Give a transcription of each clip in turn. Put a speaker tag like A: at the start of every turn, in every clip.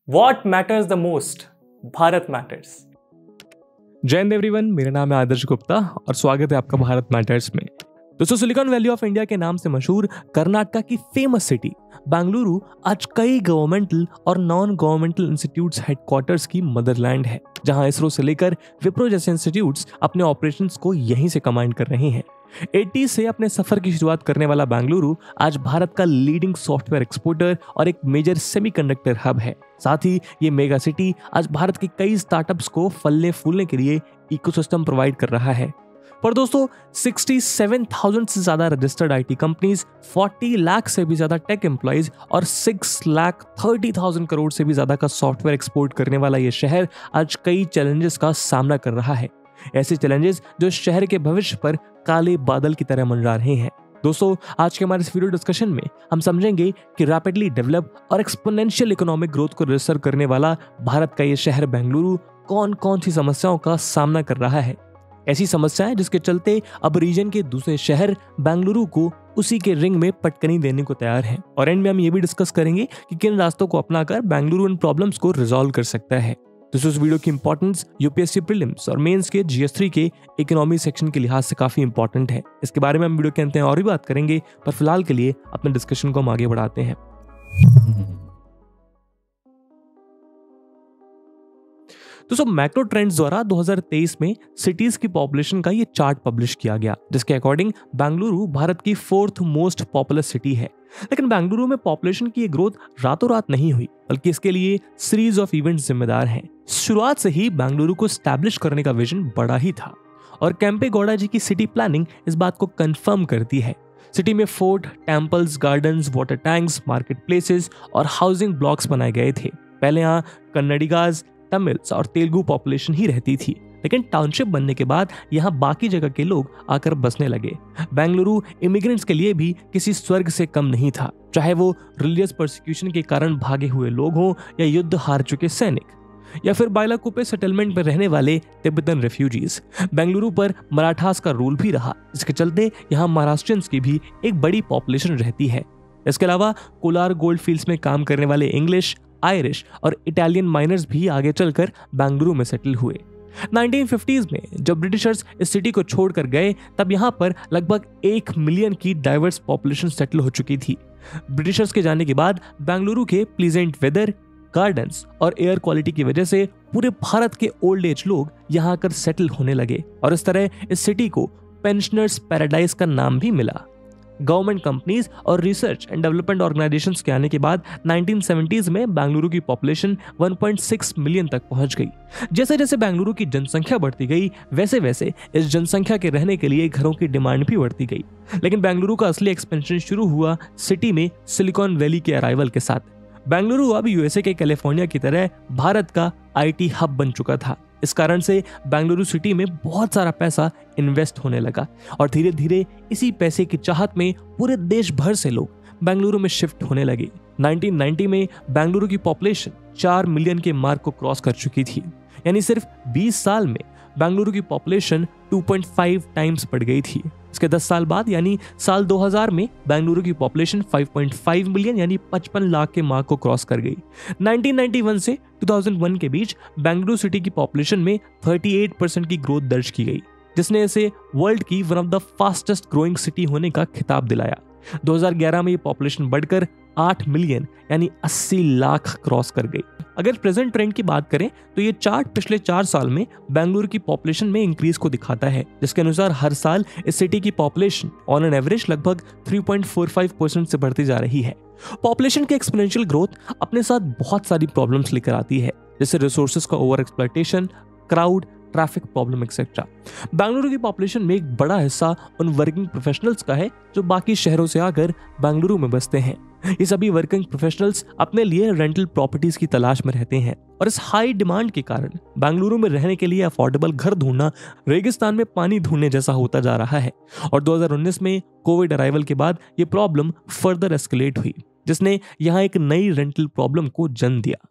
A: What matters the most? Bharat matters.
B: जय Hind everyone, मेरा नाम है आदर्श गुप्ता और स्वागत है आपका भारत मैटर्स में। दोस्तों, सिलिकॉन वैली ऑफ इंडिया के नाम से मशहूर कर्नाटक की फेमस सिटी बेंगलुरु आज कई गवर्नमेंटल और नॉन गवर्नमेंटल इंस्टीट्यूट्स हेडक्वार्टर्स की मदरलैंड है, जहां इसरो से लेकर विप्रो जैसे इंस्टीट्यूट्स अपने ऑपरेशंस को यहीं से कमांड कर रहे हैं। 80 से अपने सफर की शुरुआत करने वाला बेंगलुरु आज भारत का लीडिंग सॉफ्टवेयर एक्सपोर्टर और एक मेजर सेमीकंडक्टर हब है। साथ ही ये मेगा सिटी आज भारत के कई स्टार्टअप्स को फलने फूलने के लिए इकोसिस्टम प्रोवाइड कर रहा है। पर दोस्तों, 67,000 से ज्यादा रजिस्टर्ड आईटी कंपनीज, 40 लाख से भी ज्यादा टेक एम्प्लॉइज और 6,30,000 करोड़ से भी ज्यादा का सॉफ्टवेयर एक्सपोर्ट करने वाला ये शहर आज कई चैलेंजेस का सामना कर रहा है। ऐसे चैलेंजेस जो शहर के भविष्य पर काले बादल की तरह मंडरा रहे हैं। दोस्तों, आज के हमारे इस वीडियो डिस्कशन में हम समझेंगे कि रैपिडली डेवलप और एक्सपोनेंशियल इकोनॉमिक ग्रोथ को रजिस्टर करने वाला भारत का ये शहर बेंगलुरु कौन कौन सी समस्याओं का सामना कर रहा है। ऐसी समस्याएं जिसके चलते अब रीजन के दूसरे शहर बेंगलुरु को उसी के रिंग में पटकनी देने को तैयार हैं। और एंड में हम ये भी डिस्कस करेंगे कि किन रास्तों को अपनाकर बेंगलुरु इन प्रॉब्लम्स को रिजॉल्व कर सकता है। दोस्तों, इस वीडियो की इंपॉर्टेंस यूपीएससी प्रीलिम्स और मेंस के जीएस3 के इकोनॉमी सेक्शन के लिहाज से काफी इंपॉर्टेंट है। इसके बारे में हम वीडियो के अंत में और भी बात करेंगे, पर फिलहाल के लिए अपने डिस्कशन को हम आगे बढ़ाते हैं। दोस्तों, मैक्रो ट्रेंड्स द्वारा 2023 में सिटीज की पॉपुलेशन का ये चार्ट पब्लिश किया गया, जिसके अकॉर्डिंग बेंगलुरु भारत की 4th मोस्ट पॉपुलस सिटी है। लेकिन बेंगलुरु में पॉपुलेशन की ये ग्रोथ रातों रात नहीं हुई, बल्कि इसके लिए सीरीज ऑफ इवेंट्स जिम्मेदार हैं। शुरुआत से ही बेंगलुरु को स्टैब्लिश करने का विजन बड़ा ही था और केम्पे गौड़ा जी की सिटी प्लानिंग इस बात को कंफर्म करती है। सिटी में fort, temples, gardens, water tanks, market places और हाउसिंग ब्लॉक्स बनाए गए थे। पहले यहाँ कन्नडिगाज, तमिल्स और तेलुगु पॉपुलेशन ही रहती थी, लेकिन टाउनशिप बनने के बाद यहाँ बाकी जगह के लोग आकर बसने लगे। बेंगलुरु इमिग्रेंट्स के लिए भी किसी स्वर्ग से कम नहीं था, चाहे वो रिलीजियस परसिक्यूशन के कारण भागे हुए लोग हों या युद्ध हार चुके सैनिक या फिर बाइलाकुप्पे सेटलमेंट में रहने वाले तिब्बतन रेफ्यूजीज। बेंगलुरु पर मराठास का रूल भी रहा, जिसके चलते यहाँ महाराष्ट्रियंस की भी एक बड़ी पॉपुलेशन रहती है। इसके अलावा कोलार गोल्ड फील्ड्स में काम करने वाले इंग्लिश, आयरिश और इटालियन माइनर्स भी आगे चलकर बेंगलुरु में सेटल हुए। 1950s में जब ब्रिटिशर्स इस सिटी को छोड़कर गए, तब यहाँ पर लगभग 1 मिलियन की डाइवर्स पॉपुलेशन सेटल हो चुकी थी। ब्रिटिशर्स के जाने के बाद बेंगलुरु के प्लीजेंट वेदर, गार्डन्स और एयर क्वालिटी की वजह से पूरे भारत के ओल्ड एज लोग यहाँ आकर सेटल होने लगे और इस तरह इस सिटी को पेंशनर्स पैराडाइज का नाम भी मिला। गवर्नमेंट कंपनीज और रिसर्च एंड डेवलपमेंट ऑर्गेनाइजेशंस के आने के बाद 1970s में बेंगलुरु की पॉपुलेशन 1.6 मिलियन तक पहुंच गई। जैसे जैसे बेंगलुरु की जनसंख्या बढ़ती गई, वैसे वैसे इस जनसंख्या के रहने के लिए घरों की डिमांड भी बढ़ती गई। लेकिन बेंगलुरु का असली एक्सपेंशन शुरू हुआ सिटी में सिलिकॉन वैली के अराइवल के साथ। बेंगलुरु अब यूएसए के कैलिफोर्निया की तरह भारत का आईटी हब बन चुका था। इस कारण से बेंगलुरु सिटी में बहुत सारा पैसा इन्वेस्ट होने लगा और धीरे धीरे इसी पैसे की चाहत में पूरे देश भर से लोग बेंगलुरु में शिफ्ट होने लगे। 1990 में बेंगलुरु की पॉपुलेशन 4 मिलियन के मार्क को क्रॉस कर चुकी थी, यानी सिर्फ 20 साल में बेंगलुरु की पॉपुलेशन 2.5 टाइम्स बढ़ गई थी। इसके 10 साल बाद यानी साल 2000 में बेंगलुरु की पॉपुलेशन 5.5 मिलियन यानी 55 लाख के मार्क को क्रॉस कर गई। 1991 से 2001 के बीच बेंगलुरु सिटी की पॉपुलेशन में 38% की ग्रोथ दर्ज की गई, जिसने इसे वर्ल्ड की one of the fastest growing city होने का खिताब दिलाया। 2011 में ये पॉपुलेशन बढ़कर 8 मिलियन यानी 80 लाख क्रॉस कर गई। अगर प्रेजेंट ट्रेंड की बात करें तो ये चार्ट पिछले 4 साल में बेंगलुरु की पॉपुलेशन में इंक्रीज को दिखाता है, जिसके अनुसार हर साल इस सिटी की पॉपुलेशन ऑन एन एवरेज लगभग 3.45% से बढ़ती जा रही है। पॉपुलेशन की एक्सपोनेंशियल ग्रोथ अपने साथ बहुत सारी प्रॉब्लम्स लेकर आती है, जैसे रिसोर्सेज का over exploitation, crowd, traffic problem etcetera. Bengaluru की पॉपुलेशन में एक बड़ा हिस्सा उन वर्किंग प्रोफेशनल्स का है जो बाकी शहरों से आकर बेंगलुरु में बसते हैं। ये सभी वर्किंग प्रोफेशनल्स अपने लिए रेंटल प्रॉपर्टीज की तलाश में रहते हैं और इस हाई डिमांड के कारण बेंगलुरु में रहने के लिए अफोर्डेबल घर ढूंढना रेगिस्तान में पानी ढूंढने जैसा होता जा रहा है। और 2019 में कोविड अराइवल के बाद ये प्रॉब्लम फर्दर एस्केलेट हुई, जिसने यहाँ एक नई रेंटल प्रॉब्लम को जन्म दिया।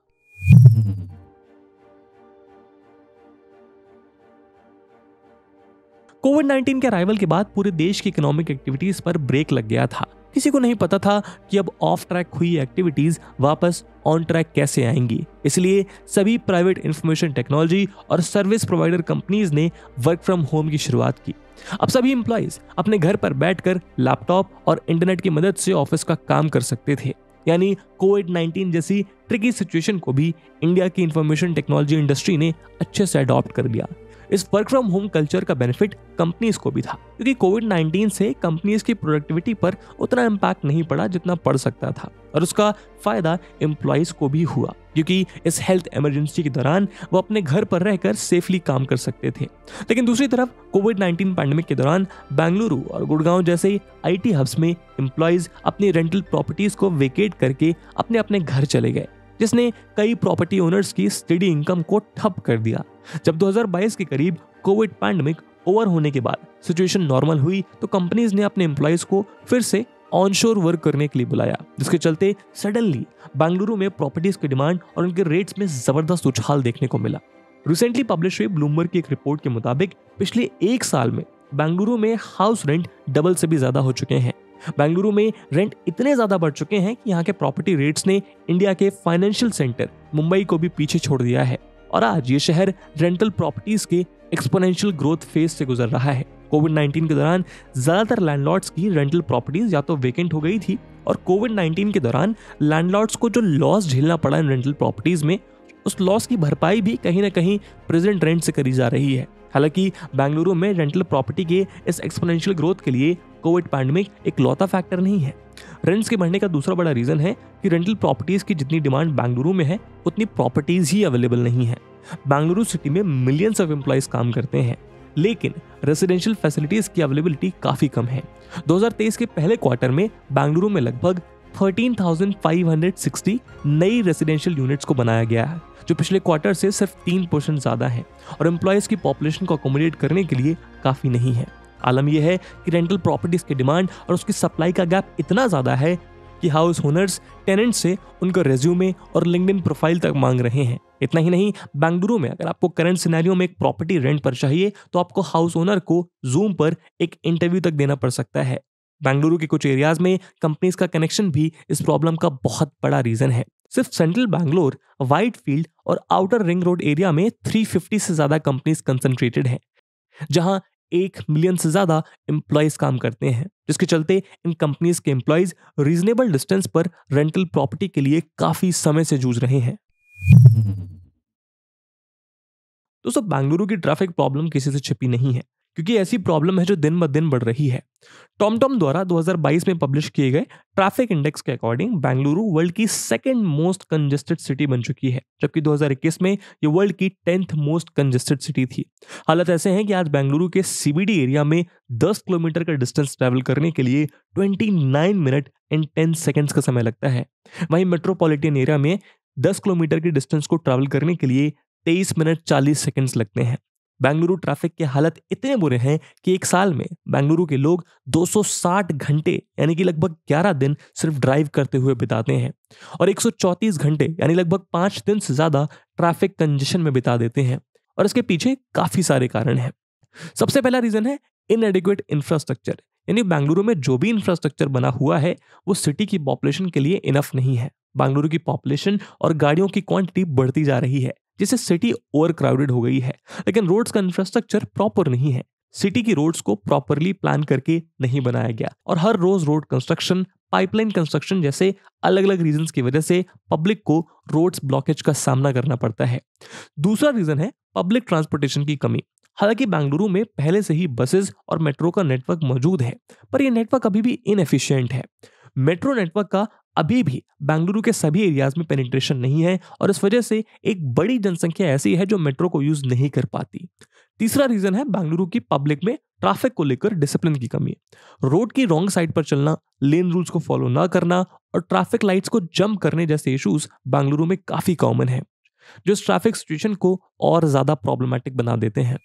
B: कोविड-19 के अराइवल के बाद पूरे देश की इकोनॉमिक एक्टिविटीज पर ब्रेक लग गया था। किसी को नहीं पता था कि अब ऑफ ट्रैक हुई एक्टिविटीज वापस ऑन ट्रैक कैसे आएंगी। इसलिए सभी प्राइवेट इंफॉर्मेशन टेक्नोलॉजी और सर्विस प्रोवाइडर कंपनीज ने वर्क फ्रॉम होम की शुरुआत की। अब सभी एम्प्लॉइज अपने घर पर बैठकर लैपटॉप और इंटरनेट की मदद से ऑफिस का काम कर सकते थे। यानी कोविड-19 जैसी ट्रिकी सिचुएशन को भी इंडिया की इंफॉर्मेशन टेक्नोलॉजी इंडस्ट्री ने अच्छे से अडॉप्ट कर लिया। इस वर्क फ्रॉम होम कल्चर का बेनिफिट कंपनीज को भी था, क्योंकि कोविड-19 से कंपनीज की प्रोडक्टिविटी पर उतना इम्पैक्ट नहीं पड़ा जितना पड़ सकता था, और उसका फायदा एम्प्लॉइज को भी हुआ, क्योंकि इस हेल्थ इमरजेंसी के दौरान वो अपने घर पर रहकर सेफली काम कर सकते थे। लेकिन दूसरी तरफ कोविड-19 पैंडेमिक के दौरान बेंगलुरु और गुड़गांव जैसे आईटी हब्स में एम्प्लॉइज अपनी रेंटल प्रॉपर्टीज को वेकेट करके अपने अपने घर चले गए, जिसने कई प्रॉपर्टी ओनर्स की स्टेडी इनकम को ठप कर दिया। जब 2022 के करीब कोविड पैंडेमिक ओवर होने के बाद सिचुएशन नॉर्मल हुई, तो कंपनीज ने अपने एम्प्लॉइज को फिर से ऑनशोर वर्क करने के लिए बुलाया, जिसके चलते सडनली बेंगलुरु में प्रॉपर्टीज की डिमांड और उनके रेट्स में जबरदस्त उछाल देखने को मिला। रिसेंटली पब्लिश हुई ब्लूमबर्ग की एक रिपोर्ट के मुताबिक पिछले एक साल में बेंगलुरु में हाउस रेंट डबल से भी ज्यादा हो चुके हैं। बेंगलुरु में रेंट इतने ज्यादा बढ़ चुके हैं कि यहाँ के प्रॉपर्टी रेट्स ने इंडिया के फाइनेंशियल सेंटर मुंबई को भी पीछे छोड़ दिया है, और आज ये शहर रेंटल प्रॉपर्टीज के एक्सपोनेंशियल ग्रोथ फेज से गुजर रहा है। कोविड-19 के दौरान ज्यादातर लैंडलॉर्ड्स की रेंटल प्रॉपर्टीज या तो वेकेंट हो गई थी, और कोविड-19 के दौरान लैंडलॉर्ड्स को जो लॉस झेलना पड़ा इन रेंटल प्रॉपर्टीज में, उस लॉस की भरपाई भी कहीं ना कहीं प्रेजेंट रेंट से करी जा रही है। हालांकि बेंगलुरु में रेंटल प्रॉपर्टी के इस एक्सपोनेंशियल ग्रोथ के लिए कोविड पैंडेमिक एक लौता फैक्टर नहीं है। रेंट्स के बढ़ने का दूसरा बड़ा रीजन है कि रेंटल प्रॉपर्टीज की जितनी डिमांड बेंगलुरु में है, उतनी प्रॉपर्टीज ही अवेलेबल नहीं है। बेंगलुरु सिटी में मिलियंस ऑफ एम्प्लॉइज काम करते हैं, लेकिन रेसिडेंशियल फैसिलिटीज की अवेलेबिलिटी काफी कम है। 2023 के पहले क्वार्टर में बेंगलुरु में लगभग 13,560 नई रेसिडेंशियल यूनिट्स को बनाया गया है, जो पिछले क्वार्टर से सिर्फ 3% ज्यादा है, और एम्प्लॉयज की पॉपुलेशन को अकोमोडेट करने के लिए काफी नहीं है। आलम यह है कि रेंटल प्रॉपर्टीज की डिमांड और उसकी सप्लाई का गैप इतना ज्यादा है कि हाउस ओनर्स टेनेंट से उनका रेज्यूमे और लिंक्डइन प्रोफाइल तक मांग रहे हैं। इतना ही नहीं, बेंगलुरु में अगर आपको करंट सिनेरियो में एक प्रॉपर्टी रेंट पर चाहिए, तो आपको हाउस ओनर को जूम पर एक इंटरव्यू तक देना पड़ सकता है। बेंगलुरु के कुछ एरियाज में कंपनीज का कनेक्शन भी इस प्रॉब्लम का बहुत बड़ा रीजन है। सिर्फ सेंट्रल बैंगलोर, वाइट फील्ड और आउटर रिंग रोड एरिया में 350 से ज्यादा कंपनीज कंसंट्रेटेड हैं, जहां 1 मिलियन से ज्यादा एम्प्लॉयज काम करते हैं, जिसके चलते इन कंपनीज के एम्प्लॉयज रीजनेबल डिस्टेंस पर रेंटल प्रॉपर्टी के लिए काफी समय से जूझ रहे हैं। दोस्तों, बेंगलुरु की ट्रैफिक प्रॉब्लम किसी से छिपी नहीं है, क्योंकि ऐसी प्रॉब्लम है जो दिन ब दिन बढ़ रही है। टॉमटॉम द्वारा 2022 में पब्लिश किए गए ट्रैफिक इंडेक्स के अकॉर्डिंग बेंगलुरु वर्ल्ड की सेकंड मोस्ट कंजेस्टेड सिटी बन चुकी है, जबकि 2021 में ये वर्ल्ड की 10th मोस्ट कंजेस्टेड सिटी थी। हालत ऐसे हैं कि आज बेंगलुरु के सीबीडी एरिया में 10 किलोमीटर का डिस्टेंस ट्रैवल करने के लिए 29 मिनट एंड 10 सेकेंड्स का समय लगता है। वहीं मेट्रोपॉलिटन एरिया में 10 किलोमीटर की डिस्टेंस को ट्रैवल करने के लिए 23 मिनट 40 सेकेंड्स लगते हैं। बेंगलुरु ट्रैफिक के हालत इतने बुरे हैं कि एक साल में बेंगलुरु के लोग 260 घंटे यानी कि लगभग 11 दिन सिर्फ ड्राइव करते हुए बिताते हैं, और 134 घंटे यानी लगभग 5 दिन से ज्यादा ट्रैफिक कंजेशन में बिता देते हैं। और इसके पीछे काफी सारे कारण हैं। सबसे पहला रीजन है इनएडिक्वेट इंफ्रास्ट्रक्चर, यानी बेंगलुरु में जो भी इंफ्रास्ट्रक्चर बना हुआ है वो सिटी की पॉपुलेशन के लिए इनफ नहीं है। बेंगलुरु की पॉपुलेशन और गाड़ियों की क्वांटिटी बढ़ती जा रही है, जिससे सिटी ओवर क्राउडेड हो गई है। लेकिन रोड्स का इंफ्रास्ट्रक्चर प्रॉपर नहीं है। सिटी की रोड्स को प्रॉपरली प्लान करके नहीं बनाया गया, और हर रोज रोड कंस्ट्रक्शन, पाइपलाइन कंस्ट्रक्शन जैसे अलग अलग रीजंस की वजह से पब्लिक को रोड्स ब्लॉकेज का सामना करना पड़ता है। दूसरा रीजन है पब्लिक ट्रांसपोर्टेशन की कमी। हालांकि बेंगलुरु में पहले से ही बसेस और मेट्रो का नेटवर्क मौजूद है, पर यह नेटवर्क अभी भी इनएफिशिएंट है। मेट्रो नेटवर्क का अभी भी बेंगलुरु के सभी एरियाज में पेनिट्रेशन नहीं है, और इस वजह से एक बड़ी जनसंख्या ऐसी है जो मेट्रो को यूज नहीं कर पाती। तीसरा रीजन है बेंगलुरु की पब्लिक में ट्रैफिक को लेकर डिसिप्लिन की कमी। रोड की रॉन्ग साइड पर चलना, लेन रूल्स को फॉलो ना करना और ट्रैफिक लाइट्स को जंप करने जैसे इश्यूज बेंगलुरु में काफी कॉमन है, जो इस ट्रैफिक सिचुएशन को और ज्यादा प्रॉब्लमैटिक बना देते हैं।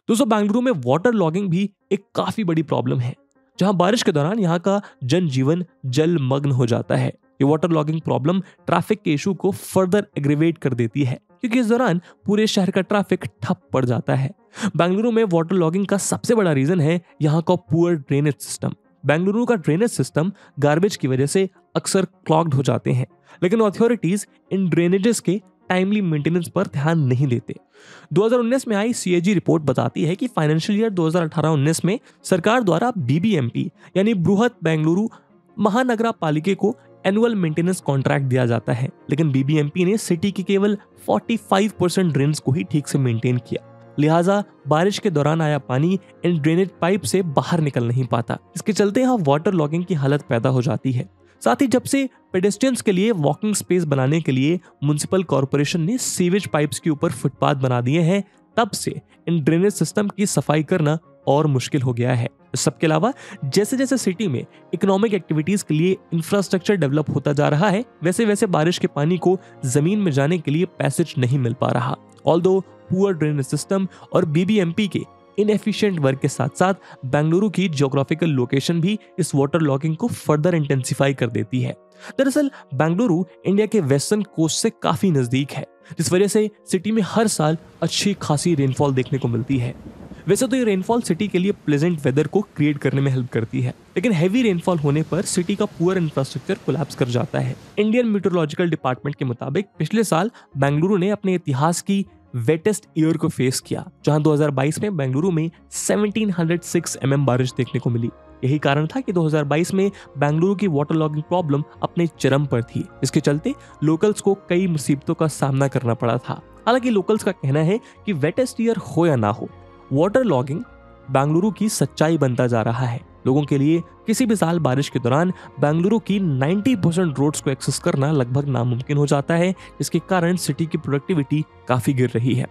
B: दोस्तों, बेंगलुरु में वाटर लॉगिंग भी एक काफी बड़ी प्रॉब्लम है, जहां बारिश के दौरान यहां का जनजीवन जलमग्न हो जाता है। ये वाटर लॉगिंग प्रॉब्लम ट्रैफिक के इशू को फर्दर एग्रीवेट कर देती है, क्योंकि इस दौरान पूरे शहर का ट्रैफिक ठप पड़ जाता है। बेंगलुरु में वाटर लॉगिंग का सबसे बड़ा रीजन है यहाँ का पुअर ड्रेनेज सिस्टम। बेंगलुरु का ड्रेनेज सिस्टम गार्बेज की वजह से अक्सर क्लॉग्ड हो जाते हैं, लेकिन अथॉरिटीज इन ड्रेनेजेस के टाइमली मेंटेनेंस पर ध्यान नहीं देते। 2019 में आई सीएजी रिपोर्ट बताती है कि फाइनेंशियल ईयर 2018-19 में सरकार द्वारा बीबीएमपी यानी बृहत बेंगलुरु महानगरा पालिका को एनुअल मेंटेनेंस कॉन्ट्रैक्ट दिया जाता है, लेकिन बीबीएमपी ने सिटी के केवल 45% ड्रेन्स को ही ठीक से मेंटेन किया। लिहाजा बारिश के दौरान आया पानी इन ड्रेनेज पाइप से बाहर निकल नहीं पाता। इसके चलते यहाँ वाटर लॉगिंग की हालत पैदा हो जाती है। साथ ही जब से पेडेस्ट्रियंस के लिए वॉकिंग स्पेस बनाने के लिए म्युनिसिपल कॉर्पोरेशन ने सीवेज पाइप्स के ऊपर फुटपाथ बना दिए हैं, तब से इन ड्रेनेज सिस्टम की सफाई करना और मुश्किल हो गया है। इस सबके अलावा जैसे जैसे सिटी में इकोनॉमिक एक्टिविटीज के लिए इंफ्रास्ट्रक्चर डेवलप होता जा रहा है, वैसे वैसे बारिश के पानी को जमीन में जाने के लिए पैसेज नहीं मिल पा रहा। ऑल्दो पुअर ड्रेनेज सिस्टम और बीबीएमपी के इनएफिशिएंट वर्क के साथ साथ बेंगलुरु की ज्योग्राफिकल लोकेशन भी इस वाटर लॉगिंग को फर्दर इंटेंसिफाई कर देती है। दरअसल बेंगलुरु इंडिया के वेस्टर्न कोस्ट से काफी नजदीक है, जिस वजह से सिटी में हर साल अच्छी खासी रेनफॉल देखने को मिलती है। वैसे तो ये रेनफॉल सिटी के लिए प्लेजेंट वेदर को क्रिएट करने में हेल्प करती है, लेकिन हैवी रेनफॉल होने पर सिटी का पुअर इंफ्रास्ट्रक्चर कोलैप्स कर जाता है। इंडियन मीटरोलॉजिकल डिपार्टमेंट के मुताबिक पिछले साल बेंगलुरु ने अपने इतिहास की वेटेस्ट ईयर को फेस किया, जहां 2022 में बेंगलुरु में 1706 mm बारिश देखने को मिली। यही कारण था कि 2022 में बेंगलुरु की वाटर लॉगिंग प्रॉब्लम अपने चरम पर थी। इसके चलते लोकल्स को कई मुसीबतों का सामना करना पड़ा था। हालांकि लोकल्स का कहना है कि वेटेस्ट ईयर हो या ना हो, वाटर लॉगिंग बेंगलुरु की सच्चाई बनता जा रहा है। लोगों के लिए किसी भी साल बारिश के दौरान बेंगलुरु की 90% रोड्स को एक्सेस करना लगभग नामुमकिन हो जाता है, जिसके कारण सिटी की प्रोडक्टिविटी काफी गिर रही है।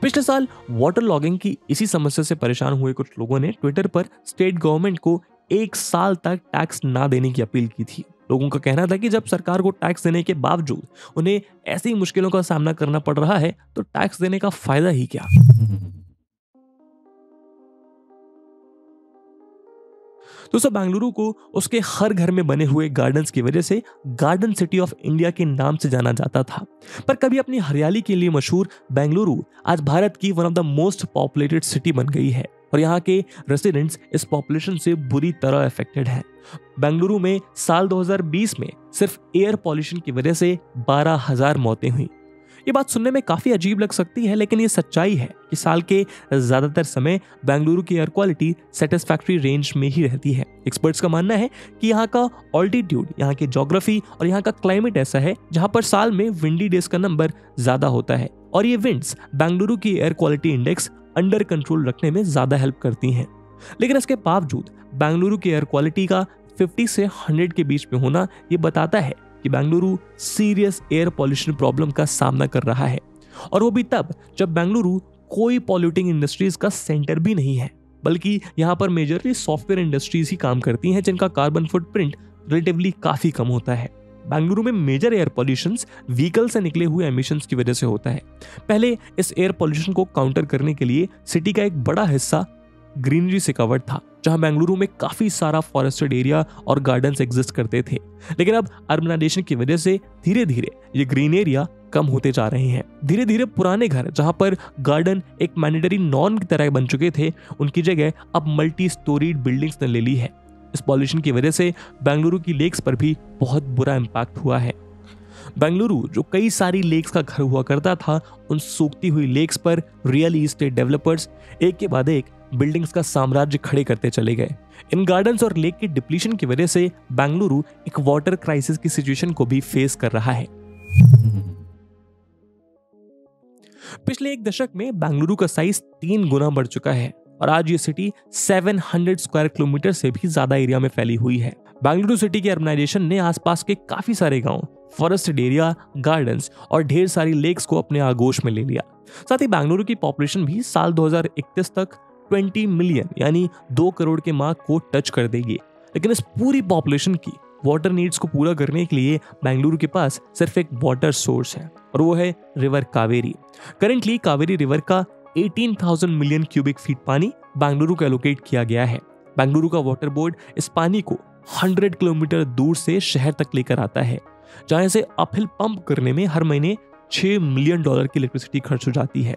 B: पिछले साल वाटर लॉगिंग की इसी समस्या से परेशान हुए कुछ लोगों ने ट्विटर पर स्टेट गवर्नमेंट को 1 साल तक टैक्स ना देने की अपील की थी। लोगों का कहना था कि जब सरकार को टैक्स देने के बावजूद उन्हें ऐसी मुश्किलों का सामना करना पड़ रहा है, तो टैक्स देने का फायदा ही क्या। दोस्तों, बेंगलुरु को उसके हर घर में बने हुए गार्डन्स की वजह से गार्डन सिटी ऑफ इंडिया के नाम से जाना जाता था। पर कभी अपनी हरियाली के लिए मशहूर बेंगलुरु आज भारत की one of the most populated city बन गई है और यहाँ के रेसिडेंट्स इस पॉपुलेशन से बुरी तरह अफेक्टेड हैं। बेंगलुरु में साल 2020 में सिर्फ एयर पॉल्यूशन की वजह से 12,000 मौतें हुई। ये बात सुनने में काफी अजीब लग सकती है, लेकिन ये सच्चाई है कि साल के ज्यादातर समय बेंगलुरु की एयर क्वालिटी सेटिस्फैक्टरी रेंज में ही रहती है। एक्सपर्ट्स का मानना है कि यहाँ का ऑल्टीट्यूड, यहाँ की ज्योग्राफी और यहाँ का क्लाइमेट ऐसा है जहाँ पर साल में विंडी डेज का नंबर ज्यादा होता है और ये विंड्स बेंगलुरु की air quality index under control रखने में ज्यादा हेल्प करती हैं। लेकिन इसके बावजूद बेंगलुरु की एयर क्वालिटी का 50 से 100 के बीच में होना ये बताता है कि Bengaluru serious air pollution problem का सामना कर रहा है, और वो भी तब जब बेंगलुरु कोई पॉल्यूटिंग इंडस्ट्रीज का सेंटर भी नहीं है, बल्कि यहाँ पर मेजरली सॉफ्टवेयर इंडस्ट्रीज ही काम करती हैं जिनका कार्बन फुटप्रिंट रिलेटिवली काफी कम होता है। बेंगलुरु में मेजर एयर पॉल्यूशन व्हीकल से निकले हुए एमिशंस की वजह से होता है। पहले इस एयर पॉल्यूशन को काउंटर करने के लिए सिटी का एक बड़ा हिस्सा ग्रीनरी से कवर्ड था, जहां बेंगलुरु में काफी सारा फॉरेस्टेड एरिया और गार्डन्स एग्जिस्ट करते थे। लेकिन अब अर्बनाइजेशन की वजह से धीरे धीरे ये ग्रीन एरिया कम होते जा रहे हैं। धीरे धीरे पुराने घर जहां पर गार्डन एक मैंडेटरी नॉर्म की तरह बन चुके थे, उनकी जगह अब मल्टी स्टोरीड बिल्डिंग्स ने ले ली है। इस पॉल्यूशन की वजह से बेंगलुरु की लेक्स पर भी बहुत बुरा इम्पैक्ट हुआ है। बेंगलुरु जो कई सारी लेक्स का घर हुआ करता था, उन सूखती हुई लेक्स पर रियल एस्टेट डेवलपर्स एक के बाद एक बिल्डिंग्स का साम्राज्य खड़े करते चले गए। इन गार्डन्स और लेक की डिप्लीशन की वजह से बेंगलुरु एक वाटर क्राइसिस की सिचुएशन को भी फेस कर रहा है। पिछले एक दशक में बेंगलुरु का साइज 3 गुना बढ़ चुका है और आज ये सिटी 700 स्क्वायर किलोमीटर से भी ज्यादा एरिया में फैली हुई है। बेंगलुरु सिटी के अर्बनाइजेशन ने आसपास के काफी सारे गांव, फॉरेस्टेड एरिया, गार्डन्स और ढेर सारी लेक्स को अपने आगोश में ले लिया। साथ ही बेंगलुरु की पॉपुलेशन भी साल 2031 तक 20 मिलियन यानी 2 करोड़ के मार्क को टच कर देगी। लेकिन इस पूरी पॉपुलेशन की वाटर नीड्स को पूरा करने के लिए बेंगलुरु के पास सिर्फ एक वाटर सोर्स है और वो है river Kaveri. Currently Kaveri river का 18,000 मिलियन क्यूबिक फीट पानी बेंगलुरु को एलोकेट किया गया है। बेंगलुरु का वाटर बोर्ड इस पानी को 100 किलोमीटर दूर से शहर तक लेकर आता है, जहां से अपहिल पंप करने में हर महीने $6 मिलियन की इलेक्ट्रिसिटी खर्च हो जाती है।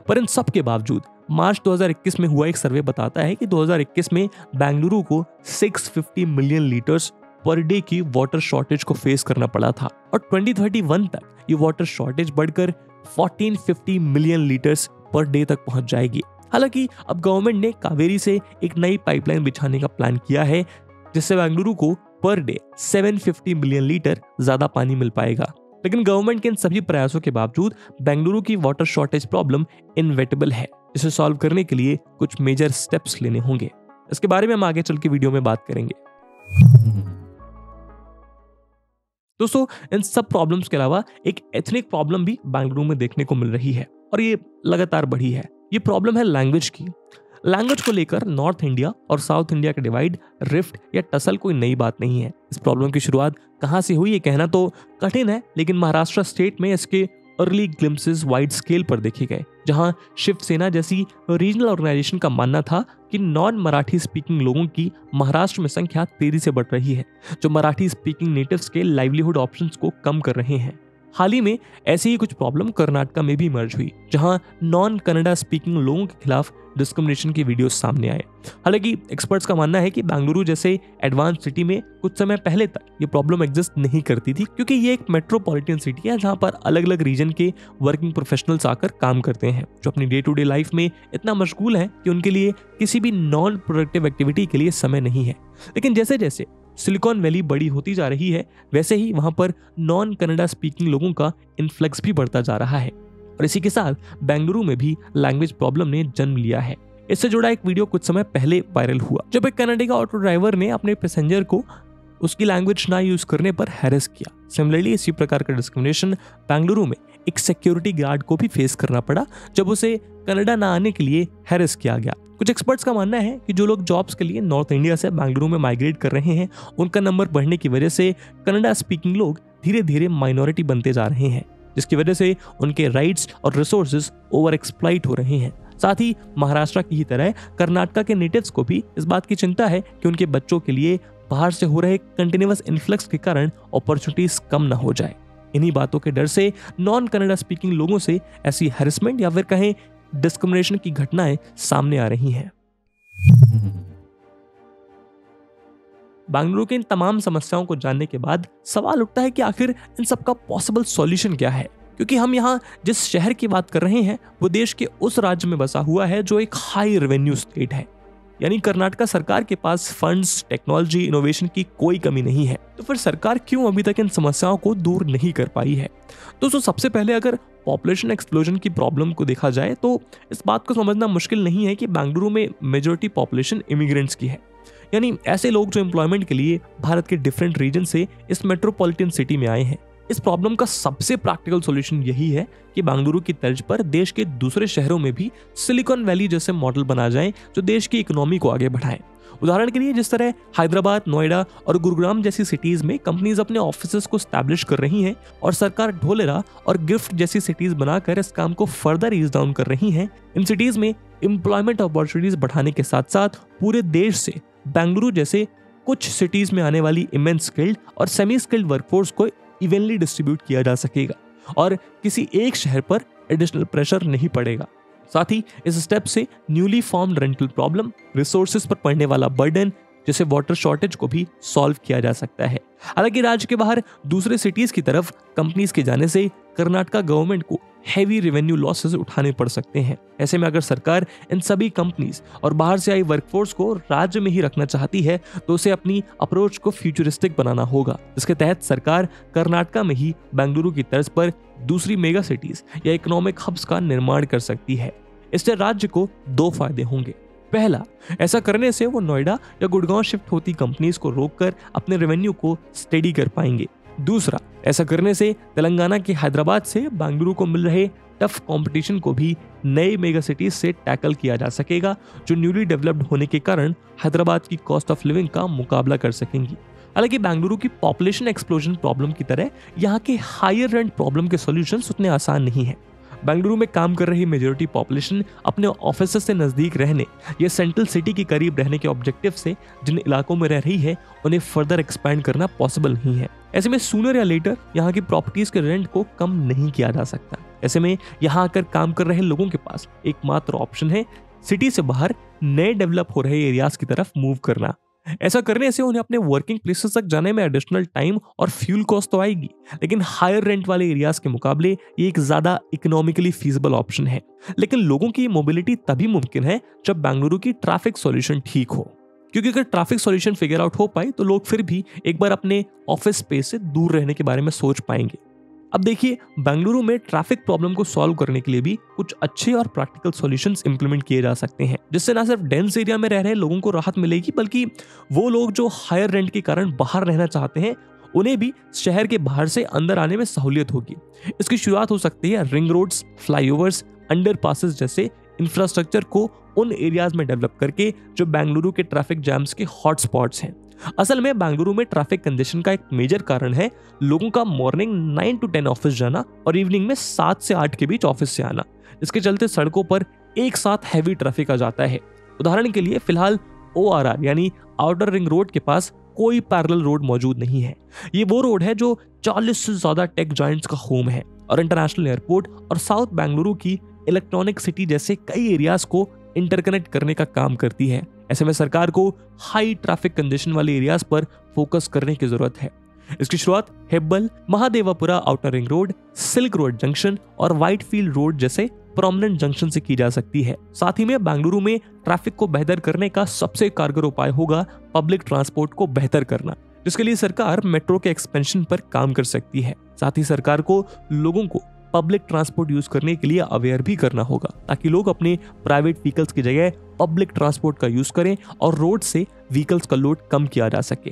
B: पर इन सब के बावजूद मार्च 2021 में हुआ एक सर्वे बताता है कि 2021 में बेंगलुरु को 650 मिलियन लीटर्स पर डे की वाटर शॉर्टेज को फेस करना पड़ा था और 2031 तक ये वाटर शॉर्टेज बढ़कर 1450 मिलियन लीटर्स पर डे तक पहुंच जाएगी। हालांकि अब गवर्नमेंट ने कावेरी से एक नई पाइपलाइन बिछाने का प्लान किया है, जिससे बेंगलुरु को पर डे 750 मिलियन लीटर ज्यादा पानी मिल पाएगा। लेकिन गवर्नमेंट के इन सभी प्रयासों के बावजूद बेंगलुरु की वाटर शॉर्टेज प्रॉब्लम इनवेटेबल है। इसे सॉल्व करने के लिए कुछ मेजर स्टेप्स लेने होंगे। इसके बारे में हम आगे चल के वीडियो में बात करेंगे। दोस्तों, इन सब प्रॉब्लम्स के अलावा एक एथनिक प्रॉब्लम भी बेंगलुरु में देखने को मिल रही है और ये लगातार बढ़ी है। ये प्रॉब्लम है लैंग्वेज की। लैंग्वेज को लेकर नॉर्थ इंडिया और साउथ इंडिया का डिवाइड, रिफ्ट या टसल कोई नई बात नहीं है। इस प्रॉब्लम की शुरुआत कहां से हुई ये कहना तो कठिन है, लेकिन महाराष्ट्र स्टेट में इसके अर्ली ग्लिम्पसेस वाइड स्केल पर देखे गए, जहां शिवसेना जैसी रीजनल ऑर्गेनाइजेशन का मानना था कि नॉन मराठी स्पीकिंग लोगों की महाराष्ट्र में संख्या तेजी से बढ़ रही है, जो मराठी स्पीकिंग नेटिव्स के लाइवलीहुड ऑप्शंस को कम कर रहे हैं। हाल ही में ऐसी ही कुछ प्रॉब्लम कर्नाटका में भी इमर्ज हुई, जहां नॉन कन्नड़ा स्पीकिंग लोगों के खिलाफ डिस्क्रिमिनेशन की वीडियोस सामने आए। हालांकि एक्सपर्ट्स का मानना है कि बेंगलुरु जैसे एडवांस सिटी में कुछ समय पहले तक ये प्रॉब्लम एग्जिस्ट नहीं करती थी, क्योंकि ये एक मेट्रोपॉलिटन सिटी है जहां पर अलग अलग रीजन के वर्किंग प्रोफेशनल्स आकर काम करते हैं, जो अपनी डे टू डे लाइफ में इतना मशगूल हैं कि उनके लिए किसी भी नॉन प्रोडक्टिव एक्टिविटी के लिए समय नहीं है। लेकिन जैसे जैसे सिलिकॉन वैली बड़ी होती जा रही है, वैसे ही वहां पर नॉन कन्नड़ा स्पीकिंग लोगों का इन्फ्लक्स भी बढ़ता जा रहा है और इसी के साथ बेंगलुरु में भी लैंग्वेज प्रॉब्लम ने जन्म लिया है। इससे जुड़ा एक वीडियो कुछ समय पहले वायरल हुआ, जब एक कनाडा ऑटो ड्राइवर ने अपने पैसेंजर को उसकी लैंग्वेज ना यूज करने पर हैरेस किया। सिमिलरली इसी प्रकार का डिस्क्रिमिनेशन बेंगलुरु में एक सिक्योरिटी गार्ड को भी फेस करना पड़ा, जब उसे कनाडा ना आने के लिए हैरेस किया गया। कुछ एक्सपर्ट्स का मानना है कि जो लोग जॉब्स के लिए नॉर्थ इंडिया से बेंगलुरु में माइग्रेट कर रहे हैं, उनका नंबर बढ़ने की वजह से कन्नड़ा स्पीकिंग लोग धीरे धीरे माइनॉरिटी बनते जा रहे हैं, जिसकी वजह से उनके राइट्स और रिसोर्सेज ओवर एक्सप्लॉइट हो रहे हैं। साथ ही महाराष्ट्र की ही तरह कर्नाटका के नेटिव्स को भी इस बात की चिंता है कि उनके बच्चों के लिए बाहर से हो रहे कंटिन्यूअस इन्फ्लक्स के कारण अपॉर्चुनिटीज कम न हो जाए। इन्हीं बातों के डर से नॉन कन्नड़ा स्पीकिंग लोगों से ऐसी हैरेसमेंट या फिर कहें डिस्क्रिमिनेशन की घटनाएं सामने आ रही हैं। बेंगलुरु के इन तमाम समस्याओं को जानने के बाद सवाल उठता है कि आखिर इन सब का पॉसिबल सॉल्यूशन क्या है, क्योंकि हम यहाँ जिस शहर की बात कर रहे हैं वो देश के उस राज्य में बसा हुआ है जो एक हाई रेवेन्यू स्टेट है। यानी कर्नाटका सरकार के पास फंड्स, टेक्नोलॉजी, इनोवेशन की कोई कमी नहीं है। तो फिर सरकार क्यों अभी तक इन समस्याओं को दूर नहीं कर पाई है? दोस्तों, सबसे पहले अगर पॉपुलेशन एक्सप्लोजन की प्रॉब्लम को देखा जाए तो इस बात को समझना मुश्किल नहीं है कि बेंगलुरु में मेजॉरिटी पॉपुलेशन इमिग्रेंट्स की है, यानी ऐसे लोग जो एम्प्लॉयमेंट के लिए भारत के डिफरेंट रीजन से इस मेट्रोपॉलिटन सिटी में आए हैं। इस प्रॉब्लम का सबसे प्रैक्टिकल सॉल्यूशन यही है कि बेंगलुरु की तर्ज पर देश के दूसरे शहरों में भी सिलिकॉन वैली जैसे मॉडल बना जाए जो देश की इकोनॉमी को आगे बढ़ाए। उदाहरण के लिए जिस तरह हैदराबाद, नोएडा और गुरुग्राम जैसी सिटीज में कंपनीज अपने ऑफिसेस को स्टैब्लिश कर रही हैं और सरकार ढोलेरा और गिफ्ट जैसी सिटीज बनाकर इस काम को फर्दर ईज डाउन कर रही हैं। इन सिटीज में एम्प्लॉयमेंट अपॉर्चुनिटीज बढ़ाने के साथ साथ पूरे देश से बेंगलुरु जैसे कुछ सिटीज में आने वाली इमेंस स्किल्ड और सेमी स्किल्ड वर्कफोर्स को इवनली डिस्ट्रीब्यूट किया जा सकेगा और किसी एक शहर पर एडिशनल प्रेशर नहीं पड़ेगा। साथ ही इस स्टेप से newly formed rental problem, resources पर पड़ने वाला बर्डन जैसे वाटर शॉर्टेज को भी सॉल्व किया जा सकता है। हालांकि राज्य के बाहर दूसरे सिटीज की तरफ कंपनीज के जाने से कर्नाटका गवर्नमेंट को हैवी रेवेन्यू लॉसेस उठाने पड़ सकते हैं। ऐसे में अगर सरकार इन सभी कंपनीज और बाहर से आई वर्कफोर्स को राज्य में ही रखना चाहती है तो उसे अपनी अप्रोच को फ्यूचरिस्टिक बनाना होगा। इसके तहत सरकार कर्नाटका में ही बेंगलुरु की तर्ज पर दूसरी मेगा सिटीज या इकोनॉमिक हब्स का निर्माण कर सकती है। इससे राज्य को दो फायदे होंगे। पहला, ऐसा करने से वो नोएडा या गुड़गांव शिफ्ट होती कंपनीज को रोककर अपने रेवेन्यू को स्टेडी कर पाएंगे। दूसरा, ऐसा करने से तेलंगाना के हैदराबाद से बेंगलुरु को मिल रहे टफ कंपटीशन को भी नए मेगा सिटीज से टैकल किया जा सकेगा, जो न्यूली डेवलप्ड होने के कारण हैदराबाद की कॉस्ट ऑफ लिविंग का मुकाबला कर सकेंगी। हालांकि बेंगलुरु की पॉपुलेशन एक्सप्लोजन प्रॉब्लम की तरह यहाँ के हायर रेंट प्रॉब्लम के सॉल्यूशंस उतने आसान नहीं है। बेंगलुरु में काम कर रही मेजॉरिटी पॉपुलेशन अपने ऑफिस से नजदीक रहने या सेंट्रल सिटी के करीब रहने के ऑब्जेक्टिव से जिन इलाकों में रह रही है उन्हें फर्दर एक्सपैंड करना पॉसिबल नहीं है। ऐसे में सूनर या लेटर यहाँ की प्रॉपर्टीज के रेंट को कम नहीं किया जा सकता। ऐसे में यहाँ आकर काम कर रहे लोगों के पास एकमात्र ऑप्शन है सिटी से बाहर नए डेवलप हो रहे एरियाज की तरफ मूव करना। ऐसा करने से उन्हें अपने वर्किंग प्लेसेस तक जाने में एडिशनल टाइम और फ्यूल कॉस्ट तो आएगी, लेकिन हायर रेंट वाले एरियाज के मुकाबले ये एक ज्यादा इकोनॉमिकली फीजिबल ऑप्शन है। लेकिन लोगों की मोबिलिटी तभी मुमकिन है जब बेंगलुरु की ट्रैफिक सॉल्यूशन ठीक हो, क्योंकि अगर ट्रैफिक सॉल्यूशन फिगर आउट हो पाए तो लोग फिर भी एक बार अपने ऑफिस स्पेस से दूर रहने के बारे में सोच पाएंगे। अब देखिए, बेंगलुरु में ट्रैफिक प्रॉब्लम को सॉल्व करने के लिए भी कुछ अच्छे और प्रैक्टिकल सॉल्यूशंस इंप्लीमेंट किए जा सकते हैं, जिससे ना सिर्फ डेंस एरिया में रह रहे लोगों को राहत मिलेगी, बल्कि वो लोग जो हायर रेंट के कारण बाहर रहना चाहते हैं उन्हें भी शहर के बाहर से अंदर आने में सहूलियत होगी। इसकी शुरुआत हो सकती है रिंग रोड्स, फ्लाईओवर्स, अंडरपासेस जैसे इंफ्रास्ट्रक्चर को उन एरियाज में डेवलप करके जो बेंगलुरु के ट्रैफिक जैम्स के हॉटस्पॉट्स हैं। असल में बेंगलुरु में ट्रैफिक कंजेशन का एक मेजर कारण है लोगों का मॉर्निंग 9 to 10 ऑफिस जाना और इवनिंग में 7 से 8 के बीच ऑफिस से आना। इसके चलते सड़कों पर एक साथ हैवी ट्रैफिक आ जाता है। उदाहरण के लिए फिलहाल ORR यानी आउटर रिंग रोड के पास कोई पैरेलल रोड मौजूद नहीं है। ये वो रोड है जो 40 से ज्यादा टेक जायंट्स का होम है और इंटरनेशनल एयरपोर्ट और साउथ बेंगलुरु की इलेक्ट्रॉनिक सिटी जैसे कई एरियाज को इंटरकनेक्ट करने का काम करती है। ऐसे में सरकार को हाई ट्रैफिक कंजेशन वाले एरियाज पर फोकस करने की जरूरत है। इसकी शुरुआत Hebbal, Mahadevapura outer ring road, silk road junction और व्हाइटफील्ड रोड जैसे प्रोमिनेंट जंक्शन से की जा सकती है। साथ ही में बेंगलुरु में ट्रैफिक को बेहतर करने का सबसे कारगर उपाय होगा पब्लिक ट्रांसपोर्ट को बेहतर करना, जिसके लिए सरकार मेट्रो के एक्सपेंशन पर काम कर सकती है। साथ ही सरकार को लोगों को पब्लिक ट्रांसपोर्ट यूज करने के लिए अवेयर भी करना होगा, ताकि लोग अपने प्राइवेट व्हीकल्स की जगह पब्लिक ट्रांसपोर्ट का यूज करें और रोड से व्हीकल्स का लोड कम किया जा सके।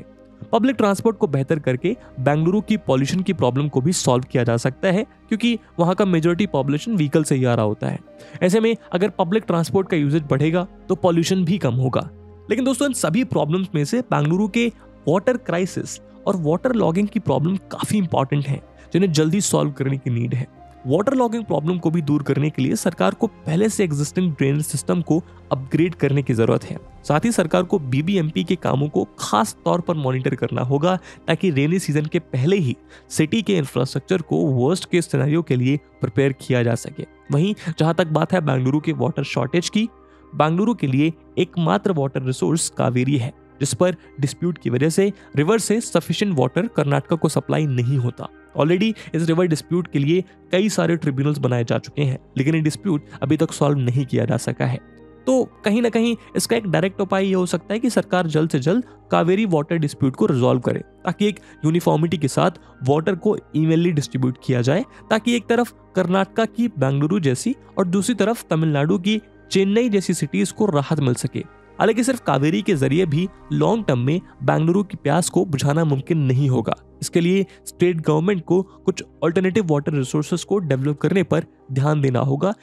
B: पब्लिक ट्रांसपोर्ट को बेहतर करके बेंगलुरु की पॉल्यूशन की प्रॉब्लम को भी सॉल्व किया जा सकता है, क्योंकि वहां का मेजॉरिटी पॉपुलेशन व्हीकल से ही आ रहा होता है। ऐसे में अगर पब्लिक ट्रांसपोर्ट का यूजेज बढ़ेगा तो पॉल्यूशन भी कम होगा। लेकिन दोस्तों, इन सभी प्रॉब्लम्स में से बेंगलुरु के वाटर क्राइसिस और वाटर लॉगिंग की प्रॉब्लम काफी इंपॉर्टेंट है, जिन्हें जल्दी सॉल्व करने की नीड है। वाटर लॉगिंग प्रॉब्लम को भी दूर करने के लिए सरकार को पहले से एग्जिस्टिंग ड्रेनेज सिस्टम को अपग्रेड करने की जरूरत है। साथ ही सरकार को BBMP के कामों को खास तौर पर मॉनिटर करना होगा, ताकि रेनी सीजन के पहले ही सिटी के इंफ्रास्ट्रक्चर को वर्स्ट केस सिनेरियो के लिए प्रिपेयर किया जा सके। वहीं जहां तक बात है बेंगलुरु के वाटर शॉर्टेज की, बेंगलुरु के लिए एकमात्र वाटर रिसोर्स कावेरी है, जिस पर डिस्प्यूट की वजह से रिवर से सफिशिएंट वाटर कर्नाटक को सप्लाई नहीं होता। ऑलरेडी इस रिवर डिस्प्यूट के लिए कई सारे ट्रिब्यूनल्स बनाए जा चुके हैं, लेकिन ये डिस्प्यूट अभी तक सॉल्व नहीं किया जा सका है। तो कहीं ना कहीं इसका एक डायरेक्ट उपाय ये हो सकता है कि सरकार जल्द से जल्द कावेरी वाटर डिस्प्यूट को रिजॉल्व करे, ताकि एक यूनिफॉर्मिटी के साथ वाटर को इवनली डिस्ट्रीब्यूट किया जाए, ताकि एक तरफ कर्नाटक की बेंगलुरु जैसी और दूसरी तरफ तमिलनाडु की चेन्नई जैसी सिटीज को राहत मिल सके। हालांकि सिर्फ कावेरी के जरिए भी लॉन्ग टर्म में बेंगलुरु की प्यास को बुझाना मुमकिन नहीं होगा। इसके लिए स्टेट गवर्नमेंट को कुछ अल्टरनेटिव वाटर रिसोर्सेज को डेवलप करने पर ध्यान देना होगा,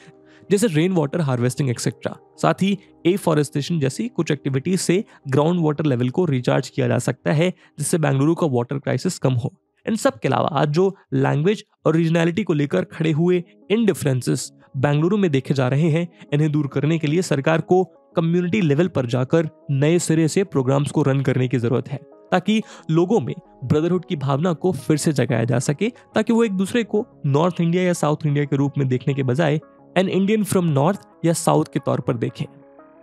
B: जैसे रेन वाटर हार्वेस्टिंग एक्सेट्रा। साथ ही एफॉरेस्टेशन जैसी कुछ एक्टिविटीज से ग्राउंड वाटर लेवल को रिचार्ज किया जा सकता है, जिससे बेंगलुरु का वाटर क्राइसिस कम हो। इन सब के अलावा आज जो लैंग्वेज और रीजनैलिटी को लेकर खड़े हुए इनडिफरेंसेस बेंगलुरु में देखे जा रहे हैं, इन्हें दूर करने के लिए सरकार को कम्युनिटी लेवल पर जाकर नए सिरे से प्रोग्राम्स को रन करने की जरूरत है, ताकि लोगों में ब्रदरहुड की भावना को फिर से जगाया जा सके, ताकि वो एक दूसरे को नॉर्थ इंडिया या साउथ इंडिया के रूप में देखने के बजाय एन इंडियन फ्रॉम नॉर्थ या साउथ के तौर पर देखें।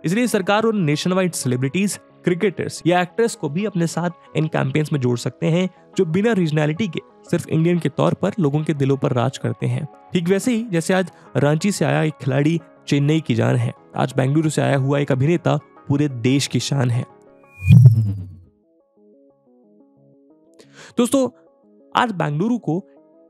B: इसलिए सरकार और नेशन वाइड सेलिब्रिटीज, क्रिकेटर्स या एक्टर्स को भी अपने साथ इन कैंपेन्स में जोड़ सकते हैं, जो बिना रीजनैलिटी के सिर्फ इंडियन के तौर पर लोगों के दिलों पर राज करते हैं। ठीक वैसे ही जैसे आज रांची से आया एक खिलाड़ी चेन्नई की जान है, आज बेंगलुरु से आया हुआ एक अभिनेता पूरे देश की शान है। दोस्तों, आज बेंगलुरु को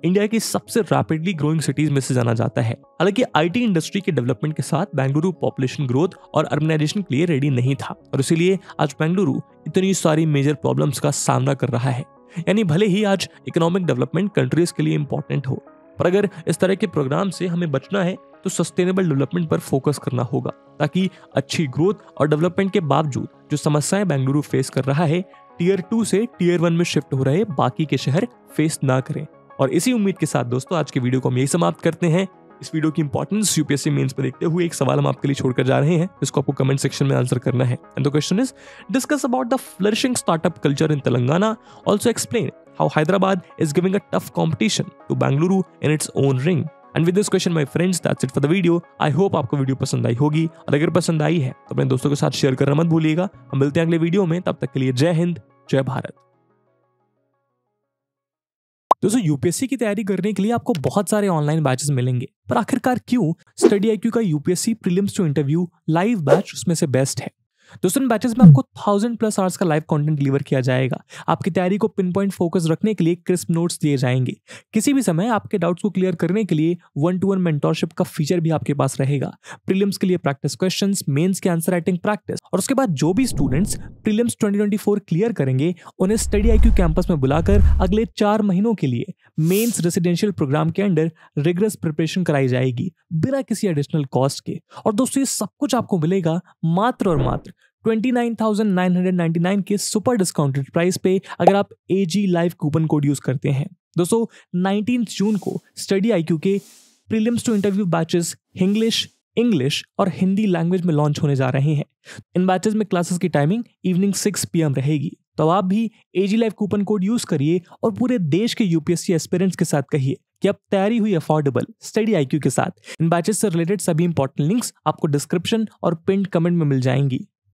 B: इंडिया की सबसे रैपिडली ग्रोइंग सिटीज में से जाना जाता है। हालांकि आईटी इंडस्ट्री के डेवलपमेंट के साथ बेंगलुरु पॉपुलेशन ग्रोथ और अर्बनाइजेशन के लिए रेडी नहीं था, और इसीलिए आज बेंगलुरु इतनी सारी मेजर प्रॉब्लम्स का सामना कर रहा है। यानी भले ही आज इकोनॉमिक डेवलपमेंट कंट्रीज के लिए इंपॉर्टेंट हो, पर अगर इस तरह के प्रोग्राम से हमें बचना है तो सस्टेनेबल डेवलपमेंट पर फोकस करना होगा, ताकि अच्छी ग्रोथ और डेवलपमेंट के बावजूद जो समस्याएं बेंगलुरु फेस कर रहा है, टियर 2 से टियर 1 में शिफ्ट हो रहे बाकी के शहर फेस ना करें। और इसी उम्मीद के साथ दोस्तों, आज के वीडियो को हम यही समाप्त करते हैं। इस वीडियो की इंपॉर्टेंस यूपीएससी मेंस पे देखते हुए एक सवाल हम आपके लिए छोड़कर जा रहे हैं, इसको आपको कमेंट सेक्शन में आंसर करना है। And the question is, discuss about the flourishing startup culture in Telangana, also explain how Hyderabad is giving a tough competition to Bengaluru in its own ring. And with this question my friends, that's it for the video. I hope आपको video पसंद आई होगी, और अगर पसंद आई है तो अपने दोस्तों के साथ शेयर करना मत भूलिएगा। हम मिलते हैं अगले वीडियो में, तब तक के लिए जय हिंद, जय भारत। दोस्तों, यूपीएससी की तैयारी करने के लिए आपको बहुत सारे ऑनलाइन बैचेस मिलेंगे, पर आखिरकार क्यों स्टडी IQ का UPSC prelims to interview live batch उसमें से बेस्ट है? दोस्तों, इन बैचेस में आपको 1000+ आवर्स का लाइव कंटेंट डिलीवर किया जाएगा। आपकी तैयारी को पिन पॉइंट फोकस रखने के लिए क्रिस्प नोट्स दिए जाएंगे। किसी भी समय आपके डाउट्स को क्लियर करने के लिए 1-to-1 मेंटोरशिप का फीचर भी आपके पास रहेगा। प्रीलिम्स के लिए प्रैक्टिस क्वेश्चंस, मेंस के आंसर राइटिंग प्रैक्टिस, और उसके बाद जो भी स्टूडेंट्स प्रीलिम्स 2024 क्लियर करेंगे उन्हें स्टडी IQ कैंपस में बुलाकर अगले 4 महीनों के लिए मेंस रेसिडेंशियल प्रोग्राम के अंडर रिगरस प्रिपरेशन कराई जाएगी बिना किसी एडिशनल कॉस्ट के। और दोस्तों, ये सब कुछ आपको मिलेगा मात्र और मात्र 29,999 के सुपर डिस्काउंटेड प्राइस पे, अगर आप AG live coupon code use करते हैं। दोस्तों, 19 जून को स्टडी IQ के prelims to interview batches English और हिंदी लैंग्वेज में लॉन्च होने जा रहे हैं। इन बैचेस में क्लासेस की टाइमिंग इवनिंग 6 PM रहेगी। तो आप भी AG live coupon code use करिए और पूरे देश के यूपीएससी एस्पिरेंट्स के साथ कहिए कि अब तैयारी हुई अफोर्डेबल स्टडी IQ के साथ। इन बैचेस से रिलेटेड सभी इंपॉर्टेंट लिंक्स आपको डिस्क्रिप्शन और पिन कमेंट में मिल जाएंगी।